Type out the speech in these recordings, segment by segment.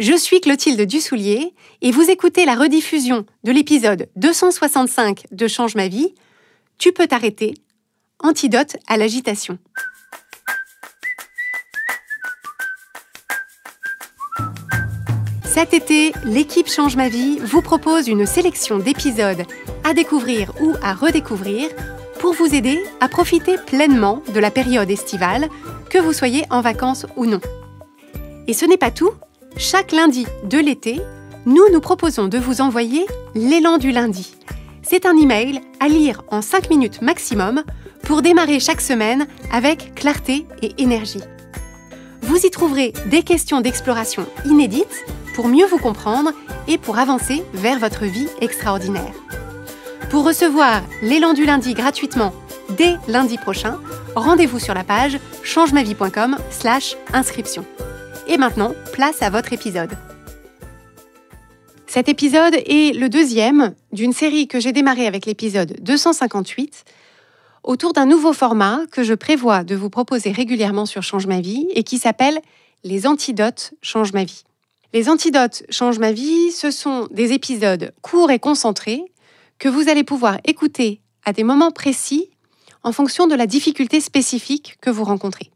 Je suis Clotilde Dussoulier et vous écoutez la rediffusion de l'épisode 265 de Change ma vie, Tu peux t'arrêter, antidote à l'agitation. Cet été, l'équipe Change ma vie vous propose une sélection d'épisodes à découvrir ou à redécouvrir pour vous aider à profiter pleinement de la période estivale, que vous soyez en vacances ou non. Et ce n'est pas tout. Chaque lundi de l'été, nous proposons de vous envoyer l'élan du lundi. C'est un email à lire en 5 minutes maximum pour démarrer chaque semaine avec clarté et énergie. Vous y trouverez des questions d'exploration inédites pour mieux vous comprendre et pour avancer vers votre vie extraordinaire. Pour recevoir l'élan du lundi gratuitement dès lundi prochain, rendez-vous sur la page changemavie.com/inscription. Et maintenant, place à votre épisode. Cet épisode est le deuxième d'une série que j'ai démarrée avec l'épisode 258 autour d'un nouveau format que je prévois de vous proposer régulièrement sur Change ma vie et qui s'appelle les antidotes Change ma vie. Les antidotes Change ma vie, ce sont des épisodes courts et concentrés que vous allez pouvoir écouter à des moments précis en fonction de la difficulté spécifique que vous rencontrez.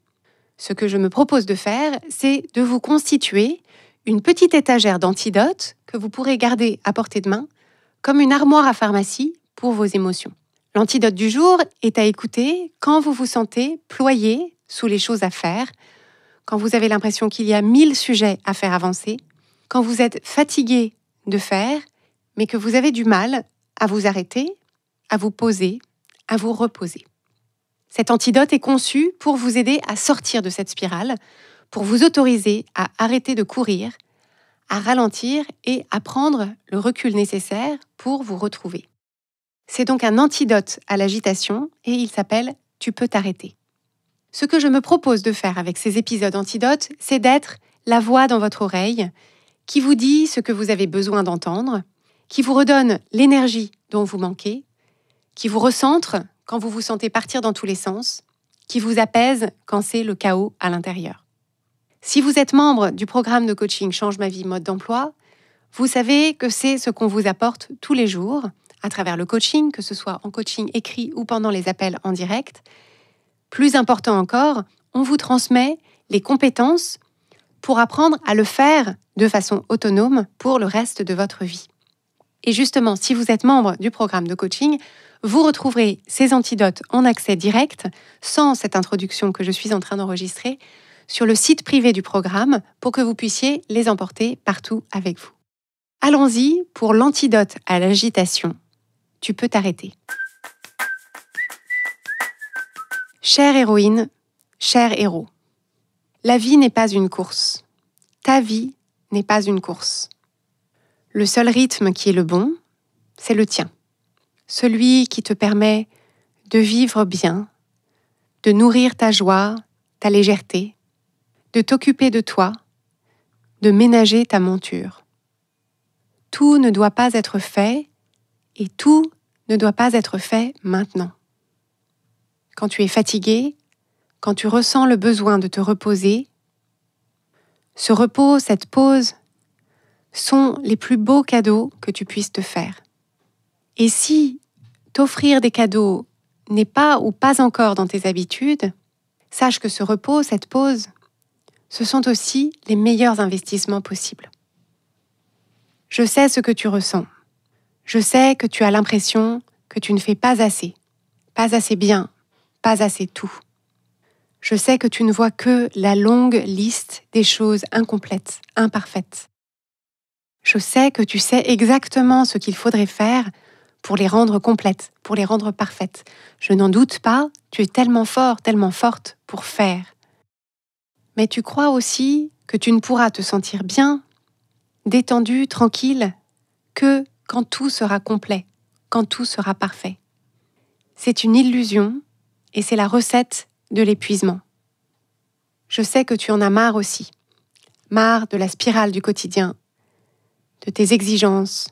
Ce que je me propose de faire, c'est de vous constituer une petite étagère d'antidotes que vous pourrez garder à portée de main, comme une armoire à pharmacie pour vos émotions. L'antidote du jour est à écouter quand vous vous sentez ployé sous les choses à faire, quand vous avez l'impression qu'il y a 1000 sujets à faire avancer, quand vous êtes fatigué de faire, mais que vous avez du mal à vous arrêter, à vous poser, à vous reposer. Cet antidote est conçu pour vous aider à sortir de cette spirale, pour vous autoriser à arrêter de courir, à ralentir et à prendre le recul nécessaire pour vous retrouver. C'est donc un antidote à l'agitation et il s'appelle « Tu peux t'arrêter ». Ce que je me propose de faire avec ces épisodes antidotes, c'est d'être la voix dans votre oreille qui vous dit ce que vous avez besoin d'entendre, qui vous redonne l'énergie dont vous manquez, qui vous recentre quand vous vous sentez partir dans tous les sens, qui vous apaise quand c'est le chaos à l'intérieur. Si vous êtes membre du programme de coaching Change ma vie mode d'emploi, vous savez que c'est ce qu'on vous apporte tous les jours à travers le coaching, que ce soit en coaching écrit ou pendant les appels en direct. Plus important encore, on vous transmet les compétences pour apprendre à le faire de façon autonome pour le reste de votre vie. Et justement, si vous êtes membre du programme de coaching, vous retrouverez ces antidotes en accès direct, sans cette introduction que je suis en train d'enregistrer, sur le site privé du programme pour que vous puissiez les emporter partout avec vous. Allons-y pour l'antidote à l'agitation. Tu peux t'arrêter. Chère héroïne, cher héros, la vie n'est pas une course. Ta vie n'est pas une course. Le seul rythme qui est le bon, c'est le tien. Celui qui te permet de vivre bien, de nourrir ta joie, ta légèreté, de t'occuper de toi, de ménager ta monture. Tout ne doit pas être fait et tout ne doit pas être fait maintenant. Quand tu es fatigué, quand tu ressens le besoin de te reposer, ce repos, cette pause, sont les plus beaux cadeaux que tu puisses te faire. Et si t'offrir des cadeaux n'est pas ou pas encore dans tes habitudes, sache que ce repos, cette pause, ce sont aussi les meilleurs investissements possibles. Je sais ce que tu ressens. Je sais que tu as l'impression que tu ne fais pas assez bien, pas assez tout. Je sais que tu ne vois que la longue liste des choses incomplètes, imparfaites. Je sais que tu sais exactement ce qu'il faudrait faire pour les rendre complètes, pour les rendre parfaites. Je n'en doute pas, tu es tellement fort, tellement forte pour faire. Mais tu crois aussi que tu ne pourras te sentir bien, détendu, tranquille, que quand tout sera complet, quand tout sera parfait. C'est une illusion et c'est la recette de l'épuisement. Je sais que tu en as marre aussi. Marre de la spirale du quotidien, de tes exigences,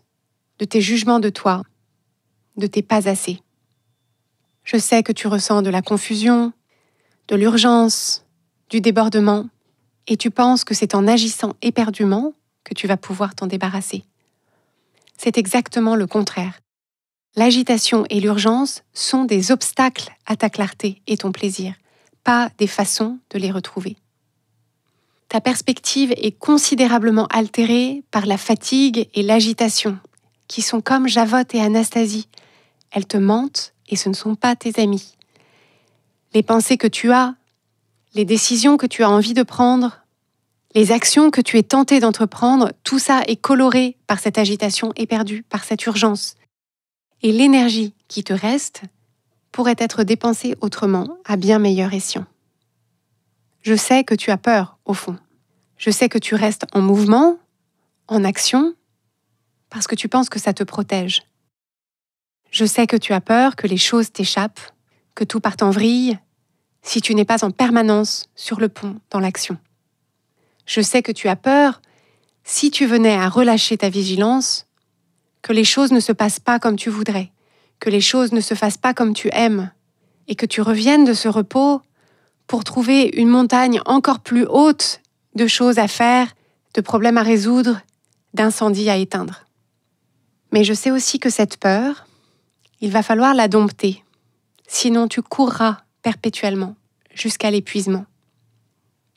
de tes jugements de toi, de tes pas assez. Je sais que tu ressens de la confusion, de l'urgence, du débordement, et tu penses que c'est en agissant éperdument que tu vas pouvoir t'en débarrasser. C'est exactement le contraire. L'agitation et l'urgence sont des obstacles à ta clarté et ton plaisir, pas des façons de les retrouver. Ta perspective est considérablement altérée par la fatigue et l'agitation, qui sont comme Javotte et Anastasie. Elles te mentent et ce ne sont pas tes amis. Les pensées que tu as, les décisions que tu as envie de prendre, les actions que tu es tenté d'entreprendre, tout ça est coloré par cette agitation éperdue, par cette urgence. Et l'énergie qui te reste pourrait être dépensée autrement, à bien meilleur escient. Je sais que tu as peur, au fond. Je sais que tu restes en mouvement, en action, parce que tu penses que ça te protège. Je sais que tu as peur que les choses t'échappent, que tout parte en vrille, si tu n'es pas en permanence sur le pont dans l'action. Je sais que tu as peur, si tu venais à relâcher ta vigilance, que les choses ne se passent pas comme tu voudrais, que les choses ne se fassent pas comme tu aimes, et que tu reviennes de ce repos pour trouver une montagne encore plus haute de choses à faire, de problèmes à résoudre, d'incendies à éteindre. Mais je sais aussi que cette peur, il va falloir la dompter, sinon tu courras perpétuellement jusqu'à l'épuisement.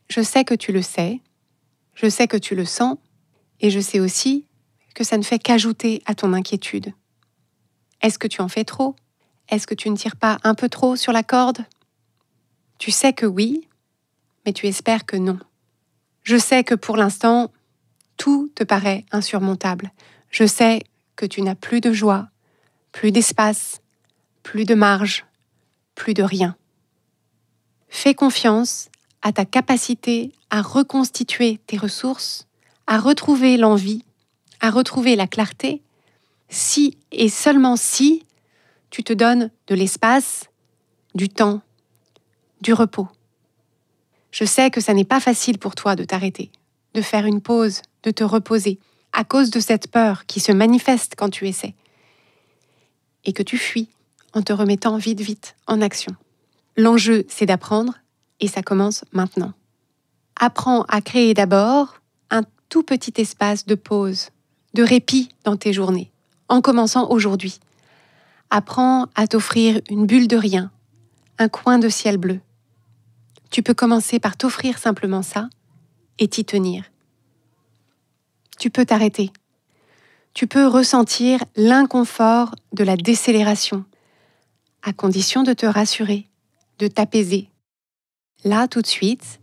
Je sais que tu le sais, je sais que tu le sens, et je sais aussi que ça ne fait qu'ajouter à ton inquiétude. Est-ce que tu en fais trop? Est-ce que tu ne tires pas un peu trop sur la corde? Tu sais que oui, mais tu espères que non. Je sais que pour l'instant, tout te paraît insurmontable. Je sais que tu n'as plus de joie, plus d'espace, plus de marge, plus de rien. Fais confiance à ta capacité à reconstituer tes ressources, à retrouver l'envie, à retrouver la clarté, si et seulement si tu te donnes de l'espace, du temps, du repos. Je sais que ça n'est pas facile pour toi de t'arrêter, de faire une pause, de te reposer, à cause de cette peur qui se manifeste quand tu essaies, et que tu fuis en te remettant vite en action. L'enjeu, c'est d'apprendre, et ça commence maintenant. Apprends à créer d'abord un tout petit espace de pause, de répit dans tes journées, en commençant aujourd'hui. Apprends à t'offrir une bulle de rien, un coin de ciel bleu. Tu peux commencer par t'offrir simplement ça et t'y tenir. Tu peux t'arrêter. Tu peux ressentir l'inconfort de la décélération, à condition de te rassurer, de t'apaiser. Là, tout de suite,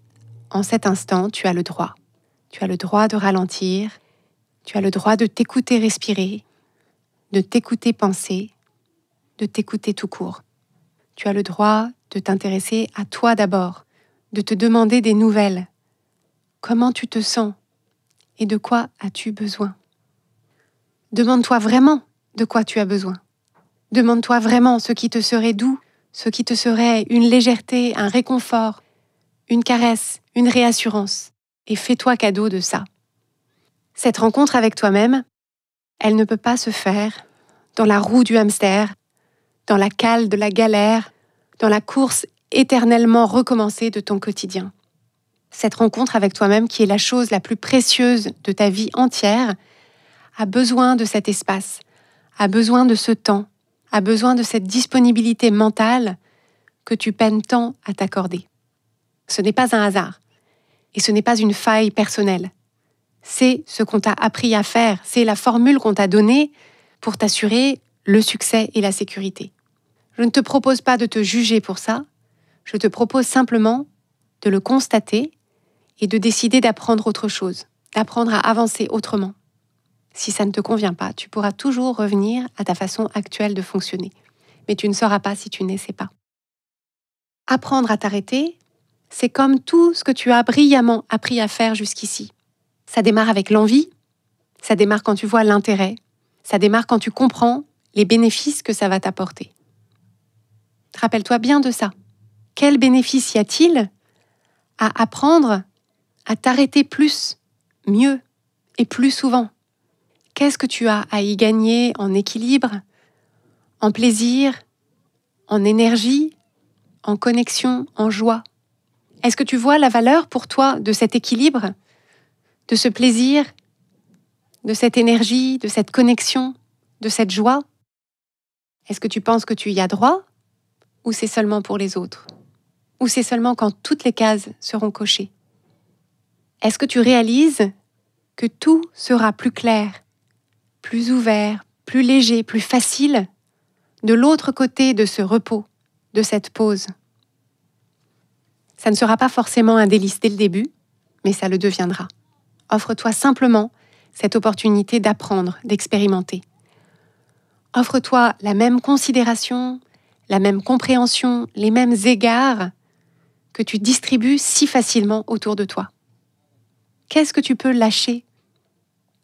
en cet instant, tu as le droit. Tu as le droit de ralentir, tu as le droit de t'écouter respirer, de t'écouter penser, de t'écouter tout court. Tu as le droit de t'intéresser à toi d'abord, de te demander des nouvelles. Comment tu te sens et de quoi as-tu besoin? Demande-toi vraiment de quoi tu as besoin. Demande-toi vraiment ce qui te serait doux, ce qui te serait une légèreté, un réconfort, une caresse, une réassurance. Et fais-toi cadeau de ça. Cette rencontre avec toi-même, elle ne peut pas se faire dans la roue du hamster, dans la cale de la galère, dans la course éternellement recommencée de ton quotidien. Cette rencontre avec toi-même, qui est la chose la plus précieuse de ta vie entière, a besoin de cet espace, a besoin de ce temps, a besoin de cette disponibilité mentale que tu peines tant à t'accorder. Ce n'est pas un hasard, et ce n'est pas une faille personnelle. C'est ce qu'on t'a appris à faire, c'est la formule qu'on t'a donnée pour t'assurer le succès et la sécurité. Je ne te propose pas de te juger pour ça, je te propose simplement de le constater et de décider d'apprendre autre chose, d'apprendre à avancer autrement. Si ça ne te convient pas, tu pourras toujours revenir à ta façon actuelle de fonctionner. Mais tu ne sauras pas si tu n'essaies pas. Apprendre à t'arrêter, c'est comme tout ce que tu as brillamment appris à faire jusqu'ici. Ça démarre avec l'envie, ça démarre quand tu vois l'intérêt, ça démarre quand tu comprends les bénéfices que ça va t'apporter. Rappelle-toi bien de ça. Quel bénéfice y a-t-il à apprendre à t'arrêter plus, mieux et plus souvent? Qu'est-ce que tu as à y gagner en équilibre, en plaisir, en énergie, en connexion, en joie? Est-ce que tu vois la valeur pour toi de cet équilibre, de ce plaisir de cette énergie, de cette connexion, de cette joie? Est-ce que tu penses que tu y as droit? Ou c'est seulement pour les autres? Ou c'est seulement quand toutes les cases seront cochées? Est-ce que tu réalises que tout sera plus clair, plus ouvert, plus léger, plus facile de l'autre côté de ce repos, de cette pause? Ça ne sera pas forcément un délice dès le début, mais ça le deviendra. Offre-toi simplement cette opportunité d'apprendre, d'expérimenter. Offre-toi la même considération, la même compréhension, les mêmes égards que tu distribues si facilement autour de toi. Qu'est-ce que tu peux lâcher?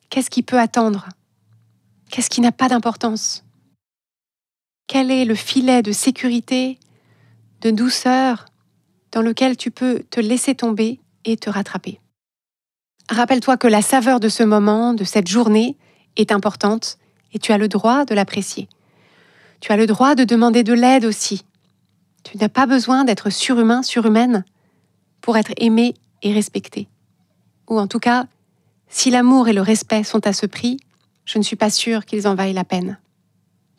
Qu'est-ce qui peut attendre? Qu'est-ce qui n'a pas d'importance? Quel est le filet de sécurité, de douceur dans lequel tu peux te laisser tomber et te rattraper? Rappelle-toi que la saveur de ce moment, de cette journée, est importante et tu as le droit de l'apprécier. Tu as le droit de demander de l'aide aussi. Tu n'as pas besoin d'être surhumain, surhumaine pour être aimé et respecté. Ou en tout cas, si l'amour et le respect sont à ce prix, je ne suis pas sûre qu'ils en vaillent la peine.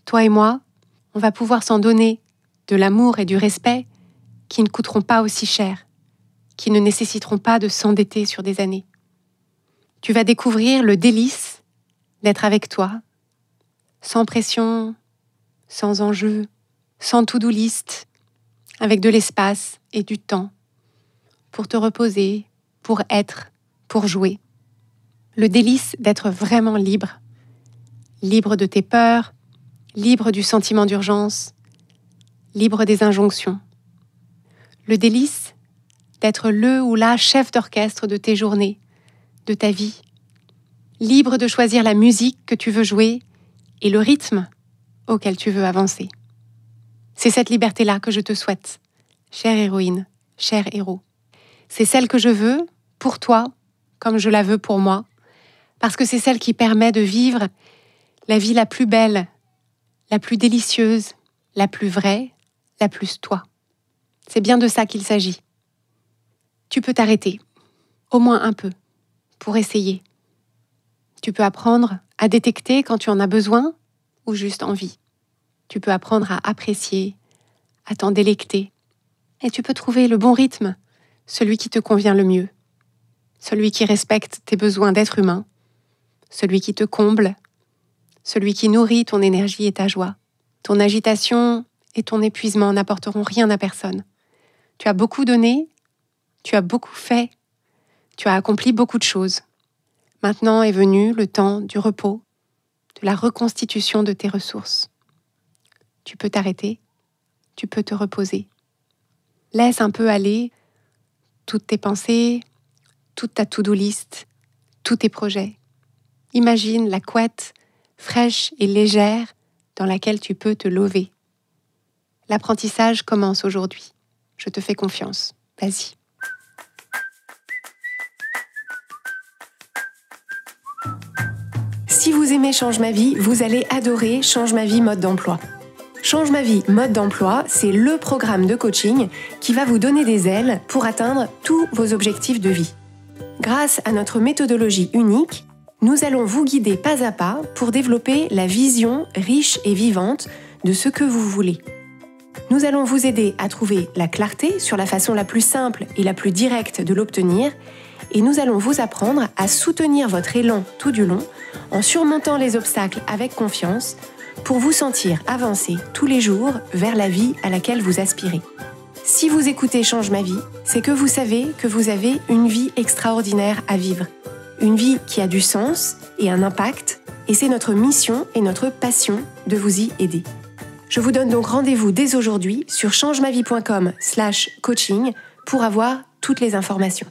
Toi et moi, on va pouvoir s'en donner de l'amour et du respect qui ne coûteront pas aussi cher, qui ne nécessiteront pas de s'endetter sur des années. Tu vas découvrir le délice d'être avec toi, sans pression, sans enjeu, sans to-do list, avec de l'espace et du temps pour te reposer, pour être, pour jouer. Le délice d'être vraiment libre, libre de tes peurs, libre du sentiment d'urgence, libre des injonctions. Le délice d'être le ou la chef d'orchestre de tes journées, de ta vie, libre de choisir la musique que tu veux jouer et le rythme auquel tu veux avancer. C'est cette liberté-là que je te souhaite, chère héroïne, cher héros. C'est celle que je veux pour toi, comme je la veux pour moi, parce que c'est celle qui permet de vivre la vie la plus belle, la plus délicieuse, la plus vraie, la plus toi. C'est bien de ça qu'il s'agit. Tu peux t'arrêter, au moins un peu, pour essayer. Tu peux apprendre à détecter quand tu en as besoin ou juste envie. Tu peux apprendre à apprécier, à t'en délecter. Et tu peux trouver le bon rythme, celui qui te convient le mieux, celui qui respecte tes besoins d'être humain, celui qui te comble, celui qui nourrit ton énergie et ta joie. Ton agitation et ton épuisement n'apporteront rien à personne. Tu as beaucoup donné, tu as beaucoup fait, tu as accompli beaucoup de choses. Maintenant est venu le temps du repos, de la reconstitution de tes ressources. Tu peux t'arrêter, tu peux te reposer. Laisse un peu aller toutes tes pensées, toute ta to-do list, tous tes projets. Imagine la couette fraîche et légère dans laquelle tu peux te lever. L'apprentissage commence aujourd'hui. Je te fais confiance. Vas-y. Si vous aimez Change ma vie, vous allez adorer Change ma vie mode d'emploi. Change ma vie mode d'emploi, c'est le programme de coaching qui va vous donner des ailes pour atteindre tous vos objectifs de vie. Grâce à notre méthodologie unique, nous allons vous guider pas à pas pour développer la vision riche et vivante de ce que vous voulez. Nous allons vous aider à trouver la clarté sur la façon la plus simple et la plus directe de l'obtenir, et nous allons vous apprendre à soutenir votre élan tout du long en surmontant les obstacles avec confiance pour vous sentir avancer tous les jours vers la vie à laquelle vous aspirez. Si vous écoutez Change ma vie, c'est que vous savez que vous avez une vie extraordinaire à vivre. Une vie qui a du sens et un impact, et c'est notre mission et notre passion de vous y aider. Je vous donne donc rendez-vous dès aujourd'hui sur changemavie.com/coaching pour avoir toutes les informations.